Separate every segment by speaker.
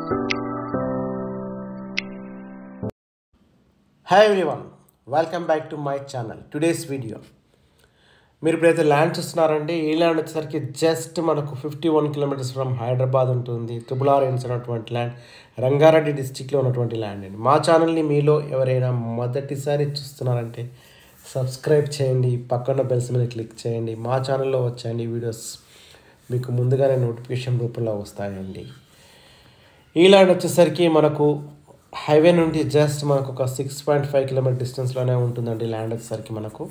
Speaker 1: Hi everyone, welcome back to my channel. Today's video మీరు ఇప్పుడైతే land చూస్తున్నారండి. ఈ ల్యాండ్ వచ్చేసరికి జస్ట్ మనకు 51 కిలోమీటర్స్ ఫ్రమ్ హైదరాబాద్ ఉంటుంది. RRR ఉన్నటువంటి ల్యాండ్, రంగారెడ్డి డిస్టిక్లో ఉన్నటువంటి ల్యాండ్ అండి. మా ఛానల్ని మీలో ఎవరైనా మొదటిసారి చూస్తున్నారంటే సబ్స్క్రైబ్ చేయండి, పక్కన బెల్స్ మీద క్లిక్ చేయండి. మా ఛానల్లో వచ్చేయండి వీడియోస్ మీకు ముందుగానే నోటిఫికేషన్ రూపంలో వస్తాయండి. ఈ ల్యాండ్ వచ్చేసరికి మనకు హైవే నుండి జస్ట్ మనకు ఒక 6.5 కిలోమీటర్ డిస్టెన్స్లోనే ఉంటుందండి. ల్యాండ్ వచ్చేసరికి మనకు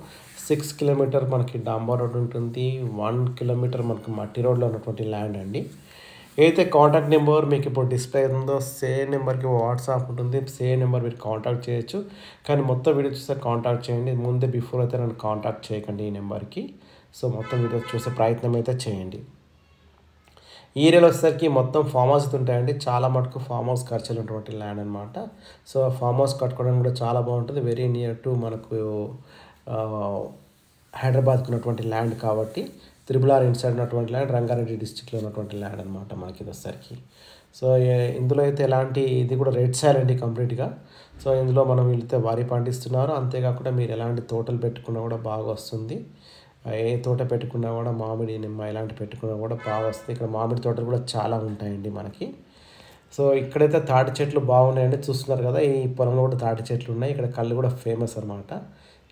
Speaker 1: 6 కిలోమీటర్ మనకి డాంబర్ రోడ్ ఉంటుంది, 1 కిలోమీటర్ మనకు మట్టి రోడ్లో ఉన్నటువంటి ల్యాండ్ అండి. ఏదైతే కాంటాక్ట్ నెంబర్ మీకు ఇప్పుడు డిస్ప్లే ఉందో సేమ్ నెంబర్కి వాట్సాప్ ఉంటుంది. సేమ్ నెంబర్ మీరు కాంటాక్ట్ చేయొచ్చు. కానీ మొత్తం వీడియో చూస్తే కాంటాక్ట్ చేయండి. ముందే బిఫోర్ అయితే నన్ను కాంటాక్ట్ చేయకండి ఈ నెంబర్కి. సో మొత్తం వీడియో చూసే ప్రయత్నం అయితే చేయండి. ఈ ఏరియాలో వచ్చేసరికి మొత్తం ఫామ్ హౌస్ ఉంటాయండి. చాలా మటుకు ఫామ్ హౌస్ ఖర్చులు ఉన్నటువంటి ల్యాండ్ అనమాట. సో ఫామ్ హౌస్ కట్టుకోవడం కూడా చాలా బాగుంటుంది. వెరీ నియర్ టు మనకు హైదరాబాద్కి ఉన్నటువంటి ల్యాండ్ కాబట్టి RRR ఇన్సైడ్ ఉన్నటువంటి ల్యాండ్, రంగారెడ్డి డిస్టిక్లో ఉన్నటువంటి ల్యాండ్ అనమాట మనకి ఇది వచ్చేసరికి. సో ఇందులో అయితే ఎలాంటి ఇది కూడా రెడ్ సాయిల్ అండి కంప్లీట్గా. సో ఇందులో మనం వెళ్తే వరి పండిస్తున్నారు. అంతేకాకుండా మీరు ఎలాంటి తోటలు పెట్టుకున్నా కూడా బాగా వస్తుంది. ఏ తోట పెట్టుకున్నా కూడా మామిడి, నిమ్మ ఇలాంటి పెట్టుకున్నా కూడా బాగా వస్తుంది. ఇక్కడ మామిడి తోటలు కూడా చాలా ఉంటాయండి మనకి. సో ఇక్కడైతే తాటి చెట్లు బాగున్నాయండి, చూస్తున్నారు కదా. ఈ పొలంలో కూడా తాటి చెట్లు ఉన్నాయి. ఇక్కడ కళ్ళు కూడా ఫేమస్ అనమాట.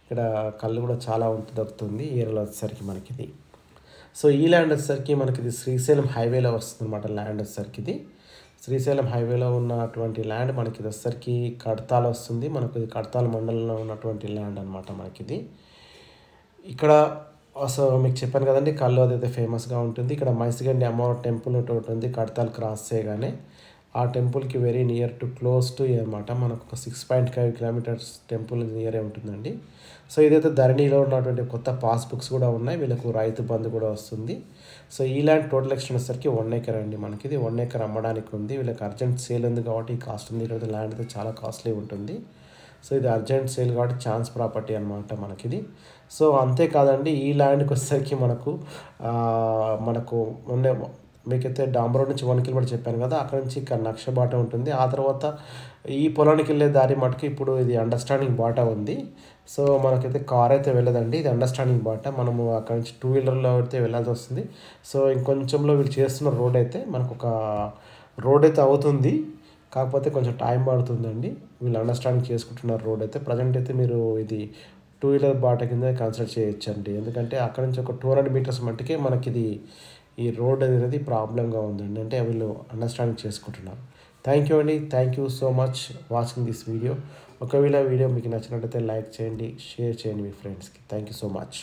Speaker 1: ఇక్కడ కళ్ళు కూడా చాలా దొరుకుతుంది ఈ ఏరియాలో వచ్చేసరికి మనకి ఇది. సో ఈ ల్యాండ్ వచ్చేసరికి మనకి ఇది శ్రీశైలం హైవేలో వస్తుంది అనమాట. ల్యాండ్ వచ్చేసరికి ఇది శ్రీశైలం హైవేలో ఉన్నటువంటి ల్యాండ్ మనకి ఇది వచ్చేసరికి కడతాల్ వస్తుంది. మనకు ఇది కడతాల్ మండలంలో ఉన్నటువంటి ల్యాండ్ అనమాట మనకి ఇది. ఇక్కడ సో మీకు చెప్పాను కదండి, కళ్ళు అదైతే ఫేమస్గా ఉంటుంది. ఇక్కడ మైసిగండి అమ్మవారి టెంపుల్ ఒకటి ఉంది కడతాల్ క్రాస్ చేయగానే. ఆ టెంపుల్కి very near to close to అనమాట. మనకు ఒక 6.5 కిలోమీటర్స్ టెంపుల్ నియరే ఉంటుందండి. సో ఇదైతే ధరణిలో ఉన్నటువంటి కొత్త పాస్బుక్స్ కూడా ఉన్నాయి. వీళ్ళకు రైతు బంధు కూడా వస్తుంది. సో ఈ ల్యాండ్ టోటల్ ఎక్స్టెంట్ వచ్చేసరికి 1 ఎకర్ అండి మనకి ఇది. 1 ఎకర్ అమ్మడానికి ఉంది. వీళ్ళకి అర్జెంట్ సేల్ ఉంది కాబట్టి ఈ కాస్ట్ ఉంది. ఈరోజు ల్యాండ్ అయితే చాలా కాస్ట్లీ ఉంటుంది. సో ఇది అర్జెంట్ సేల్ కాబట్టి ఛాన్స్ ప్రాపర్టీ అనమాట మనకిది. సో అంతేకాదండి, ఈ ల్యాండ్కి వచ్చేసరికి మనకు మీకైతే డాంబర్ రోడ్ నుంచి 1 కిలోమీటర్ చెప్పాను కదా, అక్కడ నుంచి ఇక్కడ నక్ష బాట ఉంటుంది. ఆ తర్వాత ఈ పొలానికి వెళ్ళే దారి మటుకు ఇప్పుడు ఇది అండర్స్టాండింగ్ బాట ఉంది. సో మనకైతే కార్ అయితే వెళ్ళదండి, ఇది అండర్స్టాండింగ్ బాట. మనము అక్కడ నుంచి 2 వీలర్లో అయితే వెళ్ళాల్సి వస్తుంది. సో ఇంకొంచెంలో వీళ్ళు చేస్తున్న రోడ్ అయితే మనకు ఒక రోడ్ అయితే అవుతుంది, కాకపోతే కొంచెం టైం పడుతుందండి. వీళ్ళు అండర్స్టాండింగ్ చేసుకుంటున్నారు రోడ్ అయితే. ప్రజెంట్ అయితే మీరు ఇది 2 వీలర్ బాట కింద కన్సిడర్ చేయొచ్చండి. ఎందుకంటే అక్కడ నుంచి ఒక 200 మీటర్స్ మట్టుకే మనకి ఇది ఈ రోడ్ అనేది ప్రాబ్లంగా ఉందండి. అంటే వీళ్ళు అండర్స్టాండింగ్ చేసుకుంటున్నారు. థ్యాంక్ యూ అండి. Thank you so much watching this video. ఒకవేళ వీడియో మీకు నచ్చినట్లయితే లైక్ చేయండి, షేర్ చేయండి మీ ఫ్రెండ్స్కి. Thank you so much.